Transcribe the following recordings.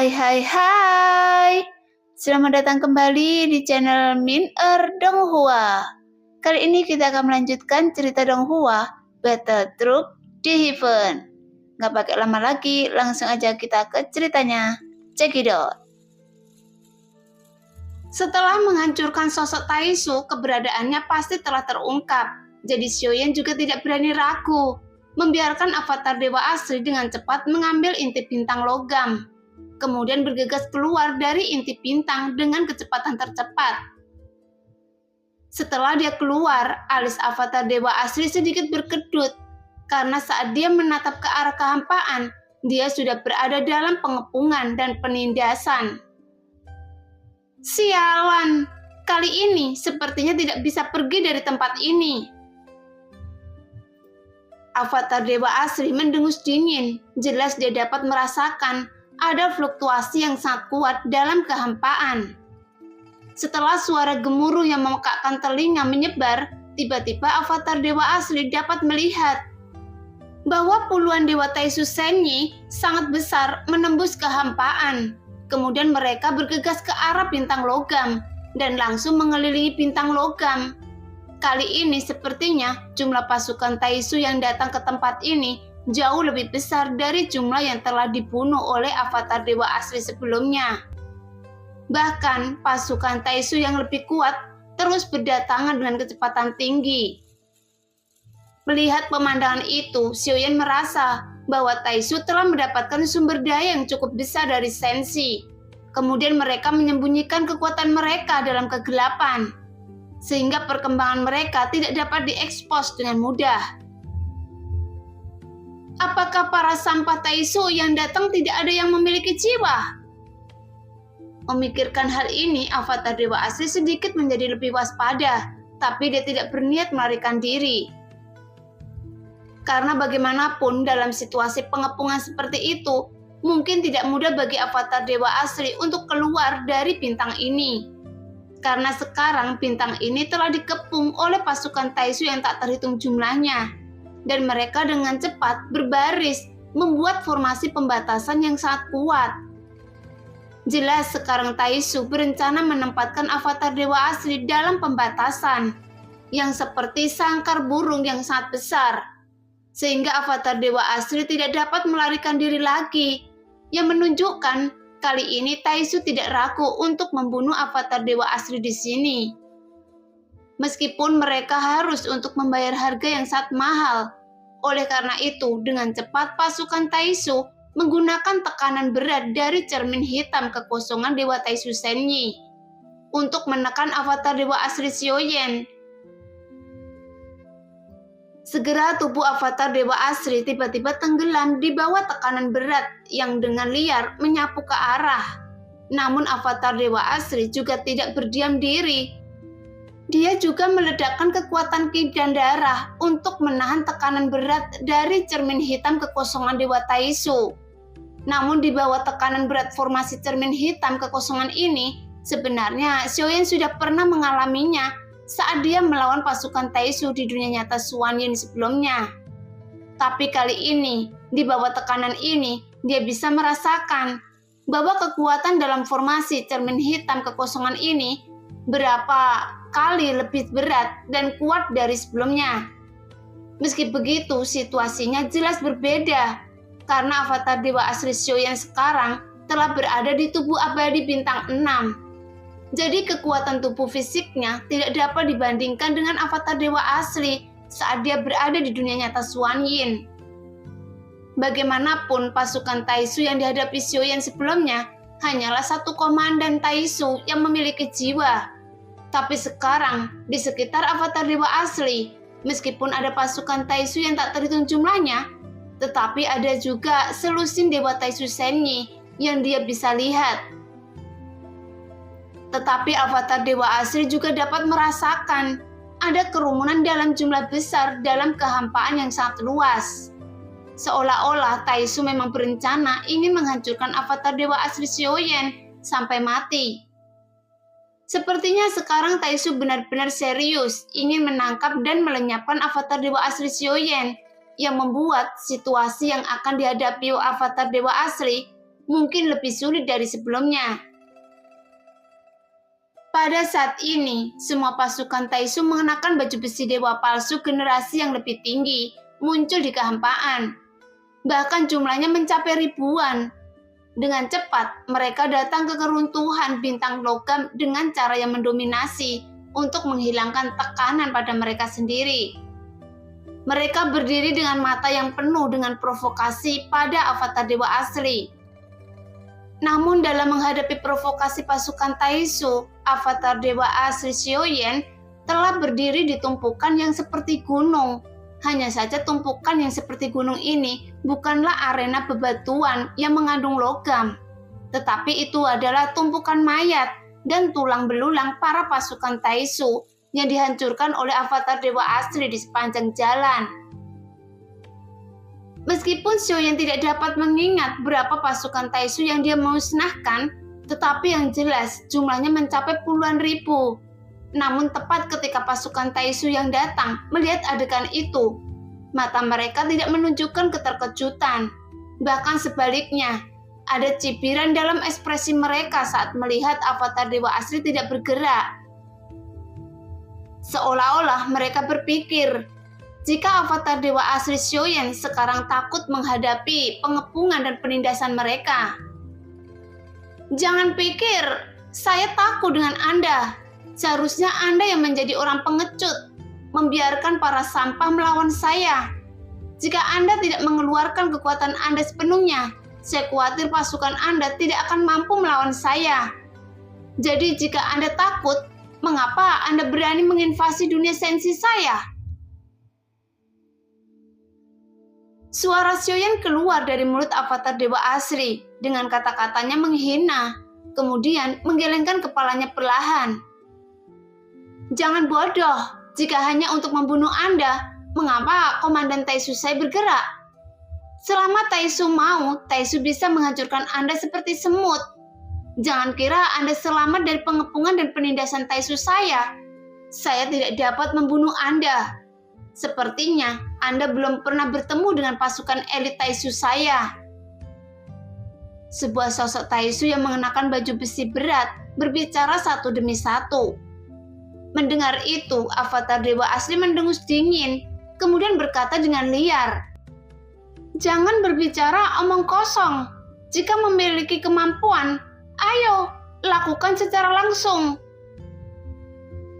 Hai. Selamat datang kembali di channel Min Donghua. Kali ini kita akan melanjutkan cerita Donghua, Battle Troop di Heaven. Gak pakai lama lagi, langsung aja kita ke ceritanya. Check it out. Setelah menghancurkan sosok Taisu, keberadaannya pasti telah terungkap. Jadi Xiaoyan juga tidak berani ragu, membiarkan avatar dewa asli dengan cepat mengambil inti bintang logam. Kemudian bergegas keluar dari inti bintang dengan kecepatan tercepat. Setelah dia keluar, alis avatar dewa asli sedikit berkedut, karena saat dia menatap ke arah kehampaan, dia sudah berada dalam pengepungan dan penindasan. Sialan, kali ini sepertinya tidak bisa pergi dari tempat ini. Avatar dewa asli mendengus dingin, jelas dia dapat merasakan ada fluktuasi yang sangat kuat dalam kehampaan. Setelah suara gemuruh yang memekakkan telinga menyebar, tiba-tiba avatar dewa asli dapat melihat bahwa puluhan dewa Taisu Senyi sangat besar menembus kehampaan. Kemudian mereka bergegas ke arah bintang logam dan langsung mengelilingi bintang logam. Kali ini sepertinya jumlah pasukan Taisu yang datang ke tempat ini jauh lebih besar dari jumlah yang telah dibunuh oleh avatar dewa asli sebelumnya. Bahkan pasukan Taisu yang lebih kuat terus berdatangan dengan kecepatan tinggi. Melihat pemandangan itu, Xiaoyan merasa bahwa Taisu telah mendapatkan sumber daya yang cukup besar dari Sensi. Kemudian mereka menyembunyikan kekuatan mereka dalam kegelapan, sehingga perkembangan mereka tidak dapat diekspos dengan mudah. Apakah para sampah Taisu yang datang tidak ada yang memiliki jiwa? Memikirkan hal ini, avatar dewa asli sedikit menjadi lebih waspada, tapi dia tidak berniat melarikan diri. Karena bagaimanapun dalam situasi pengepungan seperti itu, mungkin tidak mudah bagi avatar dewa asli untuk keluar dari bintang ini. Karena sekarang bintang ini telah dikepung oleh pasukan Taisu yang tak terhitung jumlahnya. Dan mereka dengan cepat berbaris membuat formasi pembatasan yang sangat kuat. Jelas sekarang Taisu berencana menempatkan avatar dewa asli dalam pembatasan yang seperti sangkar burung yang sangat besar, sehingga avatar dewa asli tidak dapat melarikan diri lagi, yang menunjukkan kali ini Taisu tidak ragu untuk membunuh avatar dewa asli di sini. Meskipun mereka harus untuk membayar harga yang sangat mahal. Oleh karena itu, dengan cepat pasukan Taisu menggunakan tekanan berat dari cermin hitam kekosongan dewa Taisu Senyi untuk menekan avatar dewa asli Xiaoyan. Segera tubuh avatar dewa asli tiba-tiba tenggelam di bawah tekanan berat yang dengan liar menyapu ke arah. Namun avatar dewa asli juga tidak berdiam diri. Dia juga meledakkan kekuatan ki dan darah untuk menahan tekanan berat dari cermin hitam kekosongan dewa Taisu. Namun di bawah tekanan berat formasi cermin hitam kekosongan ini, sebenarnya Xiaoyan sudah pernah mengalaminya saat dia melawan pasukan Taisu di dunia nyata Xuanyin sebelumnya. Tapi kali ini, di bawah tekanan ini, dia bisa merasakan bahwa kekuatan dalam formasi cermin hitam kekosongan ini berapa kali lebih berat dan kuat dari sebelumnya. Meski begitu, situasinya jelas berbeda karena avatar dewa asli Xiaoyan sekarang telah berada di tubuh abadi bintang 6. Jadi kekuatan tubuh fisiknya tidak dapat dibandingkan dengan avatar dewa asli saat dia berada di dunia nyata Xuanyin. Bagaimanapun pasukan Taisu yang dihadapi Xiaoyan sebelumnya hanyalah satu komandan Taisu yang memiliki jiwa. Tapi sekarang, di sekitar avatar dewa asli, meskipun ada pasukan Taisu yang tak terhitung jumlahnya, tetapi ada juga selusin dewa Taisu Senyi yang dia bisa lihat. Tetapi avatar dewa asli juga dapat merasakan ada kerumunan dalam jumlah besar dalam kehampaan yang sangat luas. Seolah-olah Taisu memang berencana ingin menghancurkan avatar dewa asli Xiaoyan sampai mati. Sepertinya sekarang Taisu benar-benar serius ingin menangkap dan melenyapkan avatar dewa asli Xiaoyan yang membuat situasi yang akan dihadapi avatar dewa asli mungkin lebih sulit dari sebelumnya. Pada saat ini, semua pasukan Taisu mengenakan baju besi dewa palsu generasi yang lebih tinggi, muncul di kehampaan. Bahkan jumlahnya mencapai ribuan. Dengan cepat, mereka datang ke keruntuhan bintang logam dengan cara yang mendominasi untuk menghilangkan tekanan pada mereka sendiri. Mereka berdiri dengan mata yang penuh dengan provokasi pada avatar dewa asli. Namun dalam menghadapi provokasi pasukan Taisu, avatar dewa asli Xiaoyan telah berdiri di tumpukan yang seperti gunung. Hanya saja tumpukan yang seperti gunung ini bukanlah arena bebatuan yang mengandung logam, tetapi itu adalah tumpukan mayat dan tulang belulang para pasukan Taisu yang dihancurkan oleh avatar dewa asli di sepanjang jalan. Meskipun Xiaoyan tidak dapat mengingat berapa pasukan Taisu yang dia musnahkan, tetapi yang jelas jumlahnya mencapai puluhan ribu. Namun tepat ketika pasukan Taisu yang datang melihat adegan itu, mata mereka tidak menunjukkan keterkejutan. Bahkan sebaliknya, ada cibiran dalam ekspresi mereka saat melihat avatar dewa asli tidak bergerak. Seolah-olah mereka berpikir, jika avatar dewa asli Xiaoyan sekarang takut menghadapi pengepungan dan penindasan mereka. Jangan pikir, saya takut dengan Anda. Seharusnya Anda yang menjadi orang pengecut, membiarkan para sampah melawan saya. Jika Anda tidak mengeluarkan kekuatan Anda sepenuhnya, saya khawatir pasukan Anda tidak akan mampu melawan saya. Jadi jika Anda takut, mengapa Anda berani menginvasi dunia sensi saya? Suara Xiaoyan keluar dari mulut avatar dewa asli dengan kata-katanya menghina, kemudian menggelengkan kepalanya perlahan. Jangan bodoh, jika hanya untuk membunuh Anda, mengapa Komandan Taisu saya bergerak? Selama Taisu mau, Taisu bisa menghancurkan Anda seperti semut. Jangan kira Anda selamat dari pengepungan dan penindasan Taisu saya. Saya tidak dapat membunuh Anda. Sepertinya Anda belum pernah bertemu dengan pasukan elit Taisu saya. Sebuah sosok Taisu yang mengenakan baju besi berat berbicara satu demi satu. Mendengar itu, avatar dewa asli mendengus dingin, kemudian berkata dengan liar, "Jangan berbicara omong kosong. Jika memiliki kemampuan, ayo, lakukan secara langsung."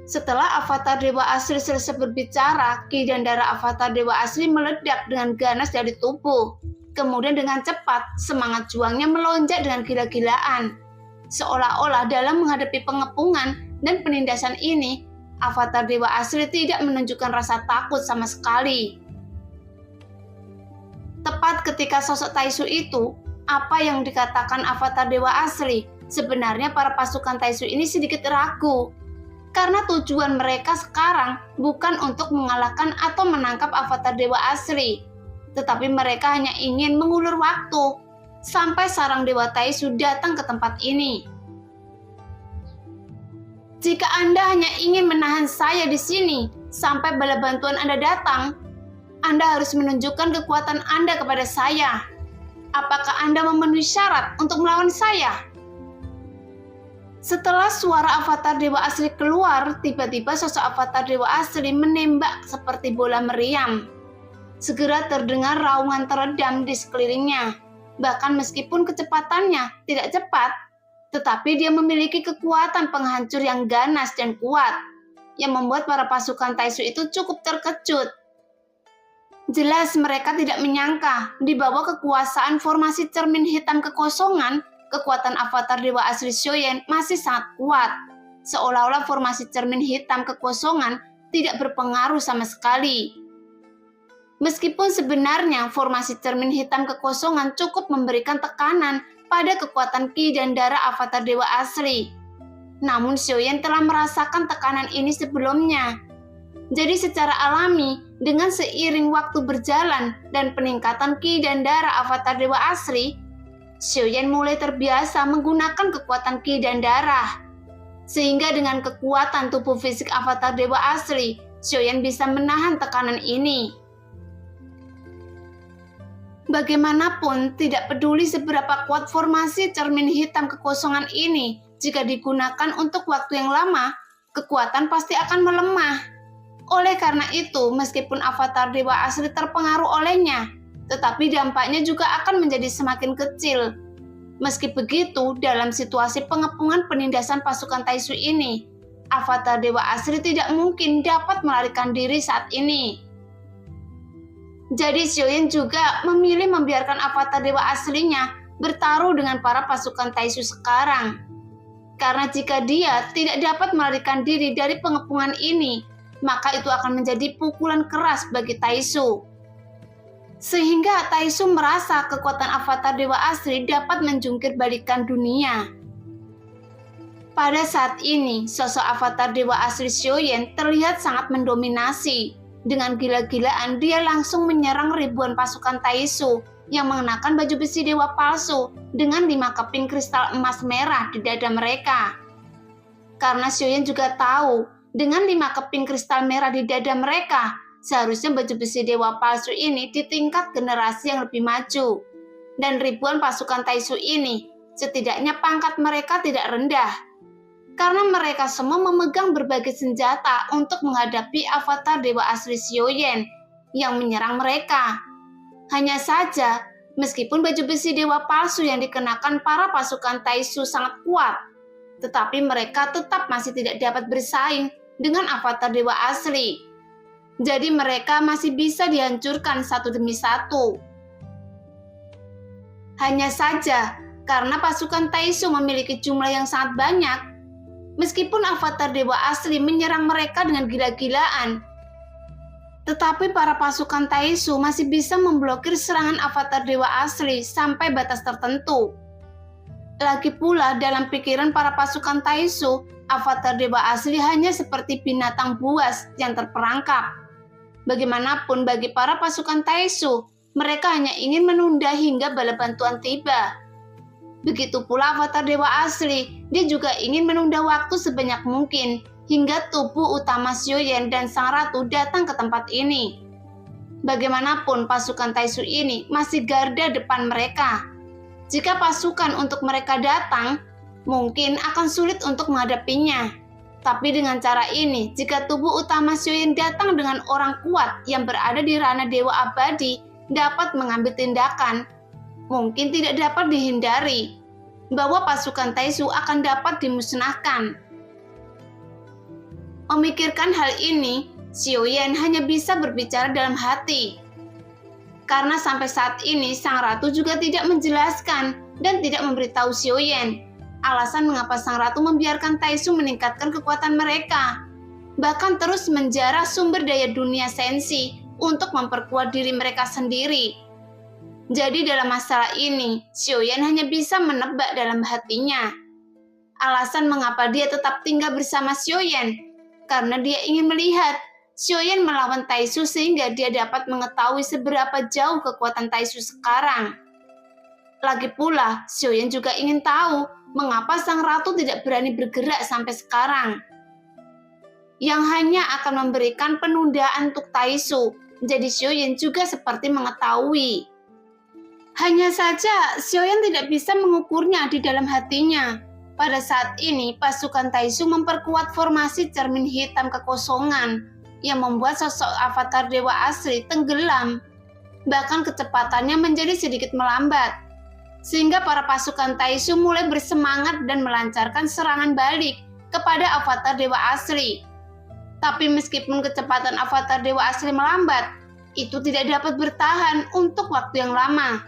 Setelah avatar dewa asli selesai berbicara, ki dan darah avatar dewa asli meledak dengan ganas dari tubuh. Kemudian dengan cepat, semangat juangnya melonjak dengan gila-gilaan. Seolah-olah dalam menghadapi pengepungan dan penindasan ini, avatar dewa asli tidak menunjukkan rasa takut sama sekali. Tepat ketika sosok Taisu itu, apa yang dikatakan avatar dewa asli, sebenarnya para pasukan Taisu ini sedikit ragu. Karena tujuan mereka sekarang bukan untuk mengalahkan atau menangkap avatar dewa asli, tetapi mereka hanya ingin mengulur waktu sampai sarang dewa Taisu datang ke tempat ini. Jika Anda hanya ingin menahan saya di sini sampai bala bantuan Anda datang, Anda harus menunjukkan kekuatan Anda kepada saya. Apakah Anda memenuhi syarat untuk melawan saya? Setelah suara avatar dewa asli keluar, tiba-tiba sosok avatar dewa asli menembak seperti bola meriam. Segera terdengar raungan teredam di sekelilingnya. Bahkan meskipun kecepatannya tidak cepat, tetapi dia memiliki kekuatan penghancur yang ganas dan kuat, yang membuat para pasukan Taisu itu cukup terkejut. Jelas mereka tidak menyangka di bawah kekuasaan formasi cermin hitam kekosongan, kekuatan avatar dewa asli Xiaoyan masih sangat kuat. Seolah-olah formasi cermin hitam kekosongan tidak berpengaruh sama sekali. Meskipun sebenarnya formasi cermin hitam kekosongan cukup memberikan tekanan pada kekuatan ki dan darah avatar dewa asli. Namun Xiaoyan telah merasakan tekanan ini sebelumnya. Jadi secara alami, dengan seiring waktu berjalan dan peningkatan ki dan darah avatar dewa asli, Xiaoyan mulai terbiasa menggunakan kekuatan ki dan darah. Sehingga dengan kekuatan tubuh fisik avatar dewa asli, Xiaoyan bisa menahan tekanan ini. Bagaimanapun, tidak peduli seberapa kuat formasi cermin hitam kekosongan ini, jika digunakan untuk waktu yang lama, kekuatan pasti akan melemah. Oleh karena itu, meskipun avatar dewa asli terpengaruh olehnya, tetapi dampaknya juga akan menjadi semakin kecil. Meski begitu, dalam situasi pengepungan penindasan pasukan Taisu ini, avatar dewa asli tidak mungkin dapat melarikan diri saat ini. Jadi Xiaoyan juga memilih membiarkan avatar dewa aslinya bertaruh dengan para pasukan Taisu sekarang. Karena jika dia tidak dapat melarikan diri dari pengepungan ini, maka itu akan menjadi pukulan keras bagi Taisu. Sehingga Taisu merasa kekuatan avatar dewa asli dapat menjungkir balikan dunia. Pada saat ini, sosok avatar dewa asli Xiaoyan terlihat sangat mendominasi. Dengan gila-gilaan, dia langsung menyerang ribuan pasukan Taisu yang mengenakan baju besi dewa palsu dengan 5 keping kristal emas merah di dada mereka. Karena Xiaoyan juga tahu, dengan 5 keping kristal merah di dada mereka, seharusnya baju besi dewa palsu ini di tingkat generasi yang lebih maju. Dan ribuan pasukan Taisu ini, setidaknya pangkat mereka tidak rendah. Karena mereka semua memegang berbagai senjata untuk menghadapi avatar dewa asli Xiaoyan yang menyerang mereka. Hanya saja, meskipun baju besi dewa palsu yang dikenakan para pasukan Taisu sangat kuat, tetapi mereka tetap masih tidak dapat bersaing dengan avatar dewa asli. Jadi mereka masih bisa dihancurkan satu demi satu. Hanya saja, karena pasukan Taisu memiliki jumlah yang sangat banyak, meskipun avatar dewa asli menyerang mereka dengan gila-gilaan, tetapi para pasukan Taisu masih bisa memblokir serangan avatar dewa asli sampai batas tertentu. Lagi pula dalam pikiran para pasukan Taisu, avatar dewa asli hanya seperti binatang buas yang terperangkap. Bagaimanapun bagi para pasukan Taisu, mereka hanya ingin menunda hingga bala bantuan tiba. Begitu pula avatar dewa asli, dia juga ingin menunda waktu sebanyak mungkin hingga tubuh utama Xiaoyan dan sang ratu datang ke tempat ini. Bagaimanapun pasukan Taisu ini masih garda depan mereka. Jika pasukan untuk mereka datang, mungkin akan sulit untuk menghadapinya. Tapi dengan cara ini, jika tubuh utama Xiaoyan datang dengan orang kuat yang berada di ranah dewa abadi dapat mengambil tindakan, mungkin tidak dapat dihindari bahwa pasukan Taisu akan dapat dimusnahkan. Memikirkan hal ini, Xiaoyan hanya bisa berbicara dalam hati. Karena sampai saat ini sang ratu juga tidak menjelaskan dan tidak memberitahu Xiaoyan alasan mengapa sang ratu membiarkan Taisu meningkatkan kekuatan mereka, bahkan terus menjarah sumber daya dunia sensi untuk memperkuat diri mereka sendiri. Jadi dalam masalah ini, Xiaoyan hanya bisa menebak dalam hatinya alasan mengapa dia tetap tinggal bersama Xiaoyan, karena dia ingin melihat Xiaoyan melawan Taisu sehingga dia dapat mengetahui seberapa jauh kekuatan Taisu sekarang. Lagi pula, Xiaoyan juga ingin tahu mengapa sang ratu tidak berani bergerak sampai sekarang, yang hanya akan memberikan penundaan untuk Taisu. Jadi Xiaoyan juga seperti mengetahui. Hanya saja, Xiaoyan tidak bisa mengukurnya di dalam hatinya. Pada saat ini, pasukan Taisu memperkuat formasi cermin hitam kekosongan yang membuat sosok avatar dewa asli tenggelam. Bahkan kecepatannya menjadi sedikit melambat. Sehingga para pasukan Taisu mulai bersemangat dan melancarkan serangan balik kepada avatar dewa asli. Tapi meskipun kecepatan avatar dewa asli melambat, itu tidak dapat bertahan untuk waktu yang lama.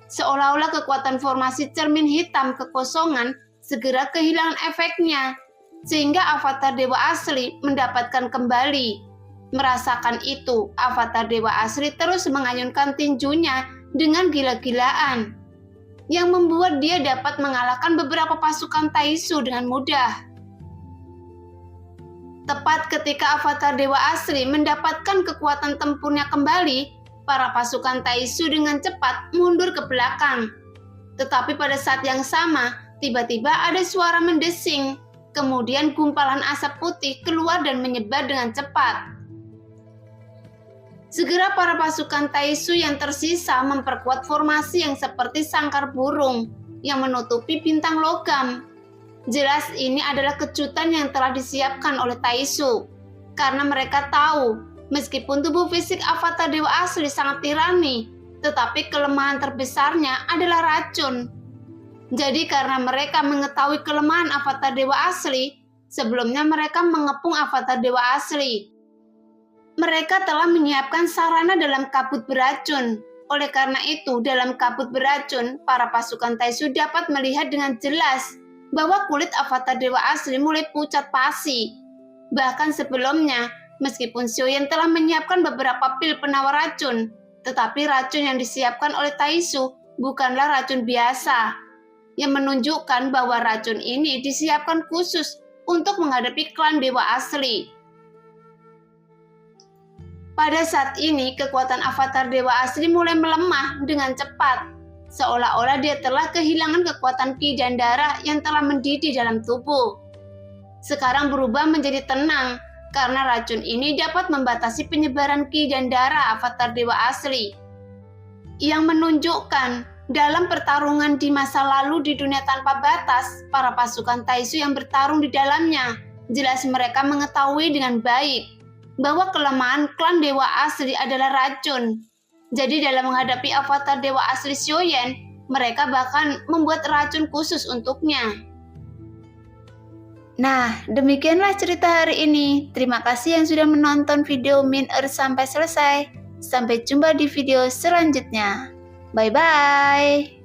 Seolah-olah kekuatan formasi cermin hitam kekosongan segera kehilangan efeknya, sehingga avatar dewa asli mendapatkan kembali. Merasakan itu, avatar dewa asli terus mengayunkan tinjunya dengan gila-gilaan, yang membuat dia dapat mengalahkan beberapa pasukan Taisu dengan mudah. Tepat ketika avatar dewa asli mendapatkan kekuatan tempurnya kembali, para pasukan Taisu dengan cepat mundur ke belakang. Tetapi pada saat yang sama, tiba-tiba ada suara mendesing. Kemudian gumpalan asap putih keluar dan menyebar dengan cepat. Segera para pasukan Taisu yang tersisa memperkuat formasi yang seperti sangkar burung yang menutupi bintang logam. Jelas ini adalah kejutan yang telah disiapkan oleh Taisu, karena mereka tahu meskipun tubuh fisik avatar dewa asli sangat tirani, tetapi kelemahan terbesarnya adalah racun. Jadi karena mereka mengetahui kelemahan avatar dewa asli, sebelumnya mereka mengepung avatar dewa asli. Mereka telah menyiapkan sarana dalam kabut beracun. Oleh karena itu, dalam kabut beracun, para pasukan Taisu dapat melihat dengan jelas bahwa kulit avatar dewa asli mulai pucat pasi. Bahkan sebelumnya, meskipun Xiaoyan telah menyiapkan beberapa pil penawar racun, tetapi racun yang disiapkan oleh Taisu bukanlah racun biasa, yang menunjukkan bahwa racun ini disiapkan khusus untuk menghadapi klan dewa asli. Pada saat ini, kekuatan avatar dewa asli mulai melemah dengan cepat, seolah-olah dia telah kehilangan kekuatan ki dan darah yang telah mendidih dalam tubuh. Sekarang berubah menjadi tenang, karena racun ini dapat membatasi penyebaran ki dan darah avatar dewa asli, yang menunjukkan dalam pertarungan di masa lalu di dunia tanpa batas, para pasukan Taisu yang bertarung di dalamnya, jelas mereka mengetahui dengan baik bahwa kelemahan klan dewa asli adalah racun. Jadi dalam menghadapi avatar dewa asli Xiaoyan, mereka bahkan membuat racun khusus untuknya. Nah, demikianlah cerita hari ini. Terima kasih yang sudah menonton video Min Earth sampai selesai. Sampai jumpa di video selanjutnya. Bye-bye.